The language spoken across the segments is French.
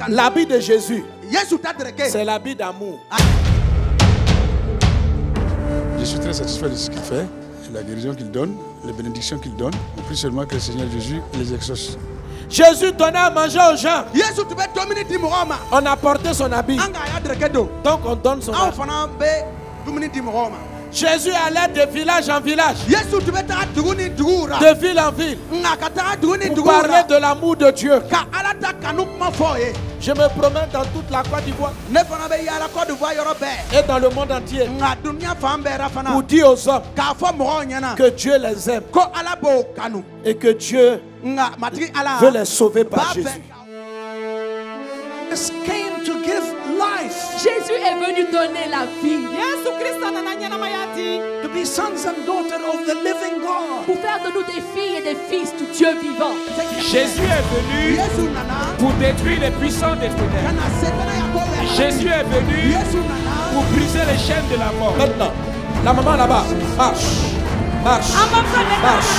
L'habit de Jésus, c'est l'habit d'amour. Je suis très satisfait de ce qu'il fait, la guérison qu'il donne, les bénédictions qu'il donne. On prie seulement que le Seigneur Jésus les exauce. Jésus donnait à manger aux gens. On a porté son habit. Donc on donne son habit. Jésus allait de village en village, de ville en ville, pour parler de l'amour de Dieu. Je me promène dans toute la Côte d'Ivoire et dans le monde entier pour dire aux hommes que Dieu les aime et que Dieu veut les sauver par Jésus. Jésus est venu donner la vie. To be sons and daughters of the living God. Pour faire de nous des filles et des fils du Dieu vivant. Jésus est venu pour détruire les puissants des ténèbres. Jésus est venu pour briser les chaînes de la mort. Maintenant, la maman là-bas, marche, marche, marche,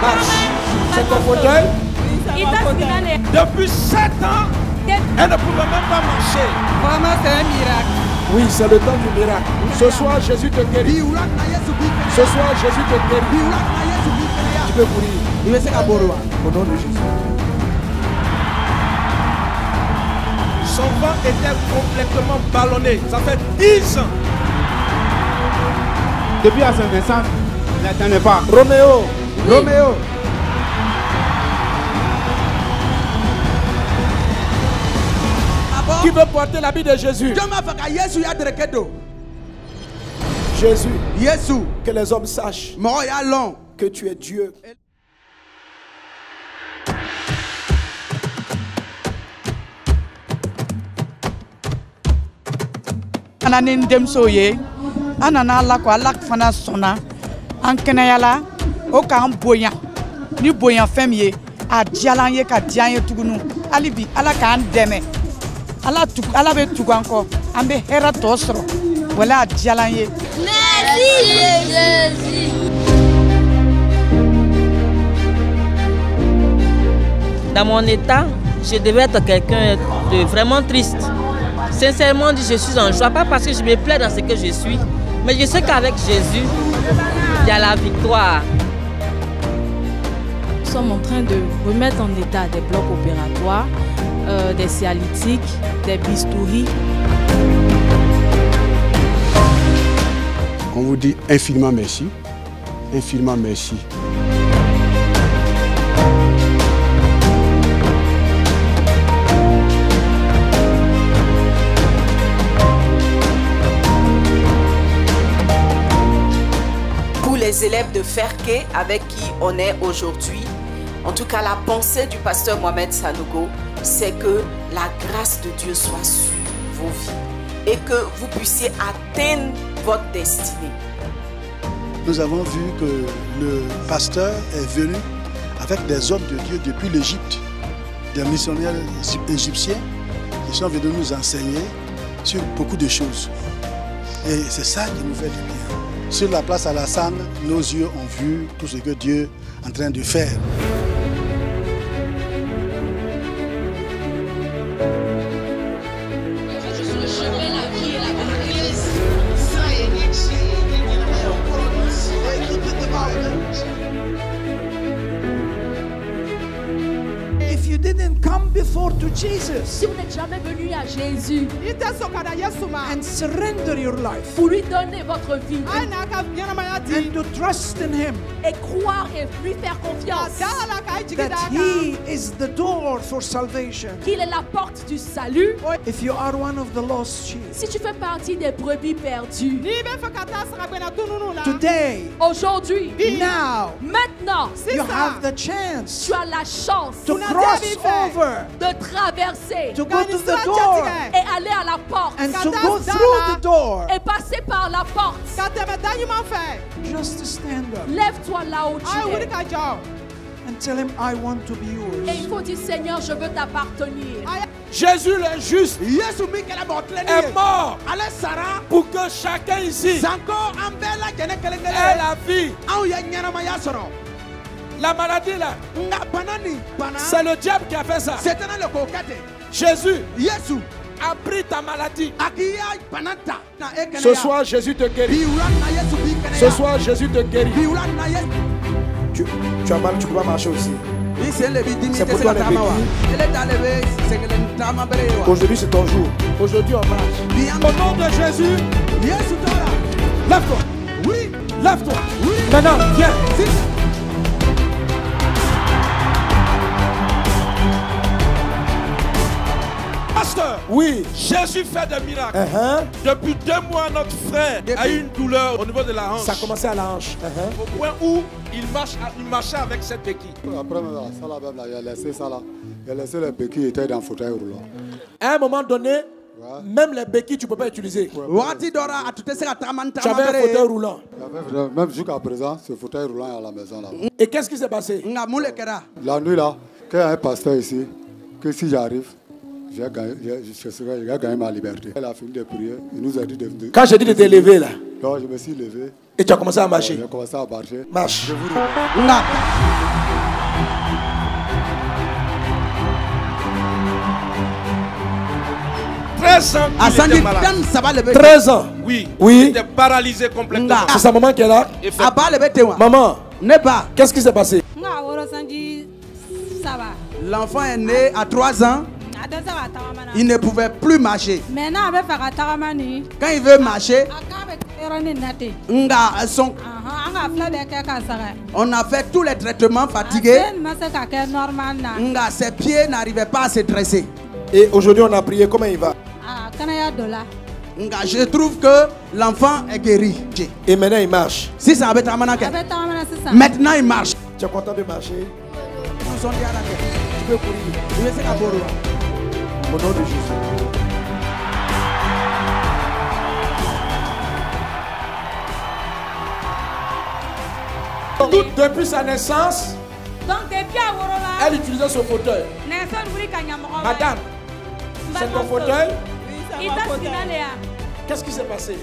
marche. C'est ton fauteuil. Depuis 7 ans, elle ne pouvait même pas marcher. Vraiment, c'est un miracle. Oui, c'est le temps du miracle. Ce soir, Jésus te guérit. Ce soir, Jésus te guérit. Tu peux courir. Au nom de Jésus. Son ventre était complètement ballonné. Ça fait 10 ans. Depuis à sa naissance, il n'attendait pas. Roméo, Roméo. Qui veut porter l'habit de Jésus? Jésus, que les hommes sachent que tu es Dieu. Anana la ko ala fana sona an kɛnɛyala o k'an bonya ni bonya fɛn min ye a diyala ye ka diya ye tugunu hali bi ala k'an dɛmɛ ala bɛ tugu an kɔ an bɛ hɛrɛ tɔ sɔrɔ wala a diyala ye. Merci Jésus. Dans mon état, je devais être quelqu'un de vraiment triste. Sincèrement, je suis en joie, pas parce que je me plais dans ce que je suis, mais je sais qu'avec Jésus, il y a la victoire. Nous sommes en train de remettre en état des blocs opératoires, des cialytiques, des bistouris. On vous dit infiniment merci. Infiniment merci. Les élèves de Ferké avec qui on est aujourd'hui, en tout cas la pensée du pasteur Mohamed Sanogo, c'est que la grâce de Dieu soit sur vos vies et que vous puissiez atteindre votre destinée. Nous avons vu que le pasteur est venu avec des hommes de Dieu depuis l'Égypte, des missionnaires égyptiens qui sont venus nous enseigner sur beaucoup de choses. Et c'est ça qui nous fait du bien. Sur la place Alassane, nos yeux ont vu tout ce que Dieu est en train de faire. If you didn't come before to Jesus, si vous n'êtes jamais venu à Jésus and surrender your life, pour lui donner votre vie and to trust in Him, et croire et lui faire confiance, that He is the door for salvation. Qu'il est la porte du salut. If you are one of the lost sheep, si tu fais partie des brebis perdues, today, aujourd'hui, now, maintenant, you have the chance tu as la chance to cross over, de traverser, to go to the door, et aller à la porte, and to go through the door, et passer par la porte. Just to stand up. Lève-toi là où tu es. And tell Him, I want to be yours. Et il faut dire, Seigneur, je veux t'appartenir. Jésus le juste est mort pour que chacun ici ait la vie. La maladie là, c'est le diable qui a fait ça. Jésus a pris ta maladie. Ce soir, Jésus te guérit. Ce soir, Jésus te guérit. Tu as mal, tu ne peux pas marcher aussi. C'est pour toi les béquilles. Aujourd'hui, c'est ton jour. Aujourd'hui, on marche. Au nom de Jésus, lève-toi. Oui. Lève-toi. Oui. Maintenant, viens. Pasteur, oui. Jésus fait des miracles. Depuis 2 mois, notre frère a eu une douleur au niveau de la hanche. Ça a commencé à la hanche. Au point où il marchait avec cette béquille. Après, ça là, il a laissé ça là. Il a laissé les béquilles, étaient dans le fauteuil roulant. À un moment donné, même les béquilles, tu ne peux pas utiliser. Tu avais un fauteuil roulant. Même jusqu'à présent, ce fauteuil roulant est à la maison là. Et qu'est-ce qui s'est passé? La nuit là, quand il y a un pasteur ici, que si j'arrive, j'ai gagné ma liberté. Elle a fini de prier. Il nous a dit de venir. Quand j'ai dit de te lever là. Non, je me suis levé. Et tu as commencé à marcher. J'ai commencé à marcher. Marche. Je vous dis. 13 ans qu'il était malade. 13 ans. Oui. Oui. Il était paralysé complètement. C'est sa maman qui est là. Maman. Qu'est-ce qui s'est passé? L'enfant est né à 3 ans. Il ne pouvait plus marcher. Quand il veut marcher, on a fait tous les traitements fatigués. Ses pieds n'arrivaient pas à se dresser. Et aujourd'hui, on a prié. Comment il va? Je trouve que l'enfant est guéri. Et maintenant, il marche. Maintenant, il marche. Tu es content de marcher? Tu peux courir. Au nom de Jésus. Depuis sa naissance, elle utilisait ce fauteuil. Madame, c'est ton fauteuil? Qu'est-ce qui s'est passé?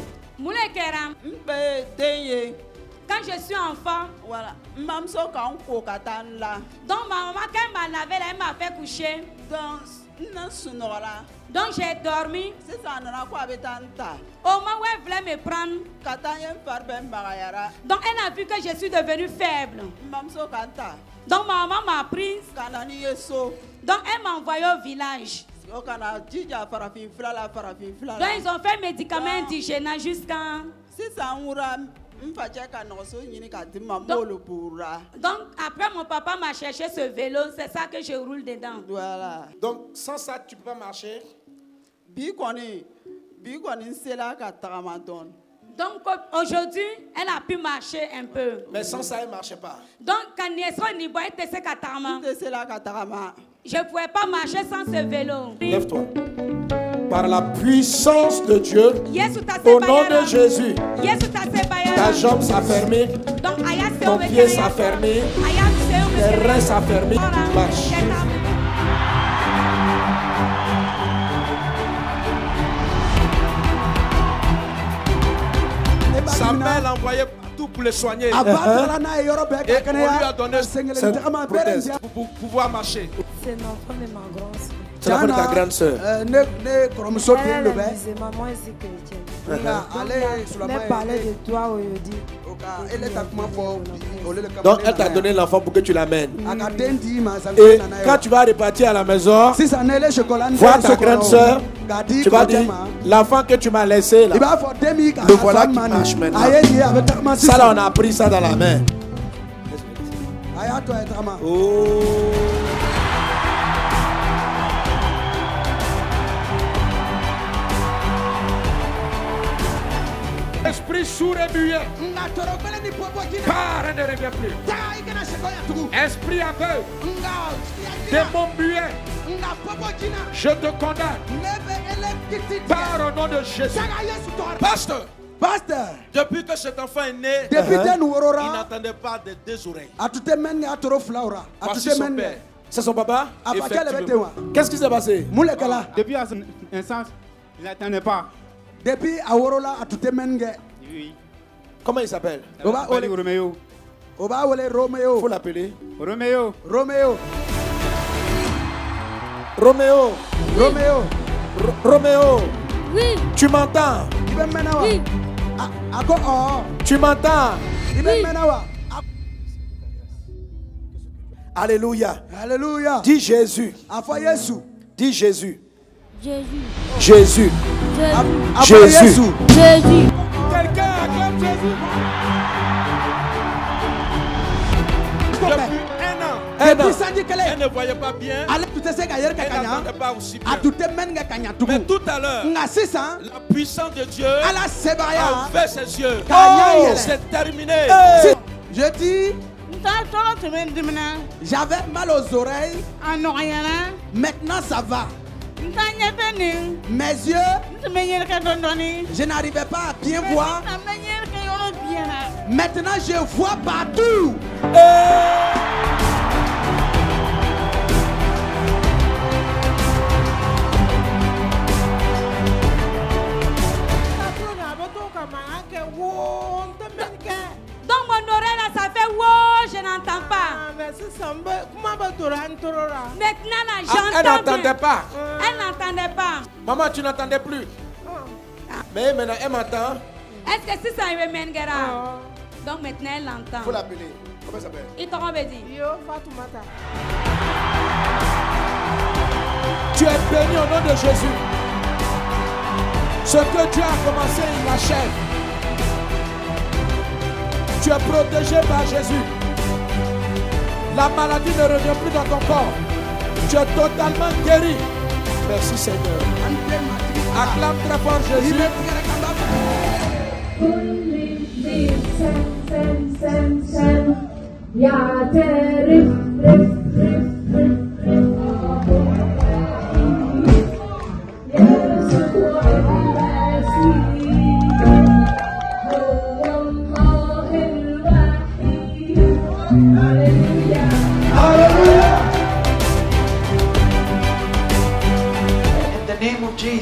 Quand je suis enfant, voilà. Donc ma maman, quand elle m'a lavé, elle m'a fait coucher. Donc j'ai dormi. Au moment où elle voulait me prendre, donc elle a vu que je suis devenue faible. Donc ma maman m'a prise. Donc elle m'a envoyé au village. Donc ils ont fait médicaments indigènes jusqu'à... Donc après mon papa m'a cherché ce vélo, c'est ça que je roule dedans. Voilà. Donc sans ça tu peux pas marcher. Donc aujourd'hui elle a pu marcher un peu. Mais sans ça elle marchait pas. Donc quand je ne pouvais pas marcher sans ce vélo. Lève-toi. Par la puissance de Dieu, au nom de Jésus, ta jambe s'est fermée, ton pied s'est fermé, tes reins s'est fermé. Marche. Sa mère l'a envoyé partout pour le soigner. Et on lui a donné cette prothèse pour pouvoir marcher. C'est l'enfant de ma grande soeur. C'est l'enfant de ta grande soeur. Maman est chrétienne. Elle parlait de toi aujourd'hui. Donc elle t'a donné l'enfant pour que tu l'amènes. Et quand tu vas repartir à la maison, voir ta grande soeur, tu vas dire, l'enfant que tu m'as laissé là, le voilà qui marche maintenant. Ça là, on a pris ça dans la main. Oh. Esprit sourd et muet, pars et ne reviens plus. Esprit aveugle, démon muet, je te condamne. Pars au nom de Jésus. Pasteur, depuis que cet enfant est né, il n'attendait pas de 2 oreilles. Voici son père. C'est son papa? Qu'est-ce qui s'est passé? Depuis sa naissance, il n'attendait pas. Depuis Aworola à tout menge. Oui. Comment il s'appelle? Roméo. Faut l'appeler Roméo. Roméo. Roméo. Roméo. Oui. Tu m'entends? Oui. Tu m'entends? Oui. Alléluia. Alléluia. Dis Jésus. Dis Jésus. Jésus. Jésus. Jésus. Jésus. Quelqu'un acclame Jésus. Depuis un an, elle ne voyait pas bien. Elle n'entendait pas aussi bien. Mais tout à l'heure, la puissance de Dieu a ouvert ses yeux. Oh, c'est terminé. Je dis, j'avais mal aux oreilles. Maintenant ça va. Mes yeux, je n'arrivais pas à bien voir. Maintenant je vois partout. Dans mon oreille là, ça fait wow, je n'entends pas. Maintenant là, j'entends. Elle n'entendait pas. Elle n'entendait pas. Maman, tu n'entendais plus. Mais maintenant, elle m'entend. Est-ce que si ça arrive, Mengera? Donc maintenant, elle l'entend. Il faut l'appeler. Comment ça s'appelle? Il t'aura dit. Tu es béni au nom de Jésus. Ce que Dieu a commencé, il l'achève. Tu es protégé par Jésus. La maladie ne revient plus dans ton corps. Tu es totalement guéri. Merci Seigneur. Acclame très fort Jésus.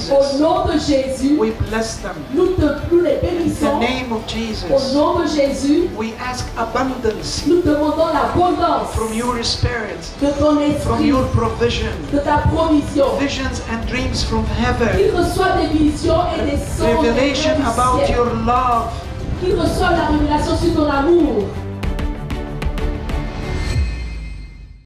Au nom de Jésus, we bless them. Nous les bénissons. In the name of Jesus, au nom de Jésus, we ask abundance. Nous demandons l'abondance from your spirit, de ton esprit, from your provision, de ta provision, visions and dreams from heaven. Qu'il reçoit des visions et des songes, revelation about your love. Qu'il reçoit la révélation sur ton amour.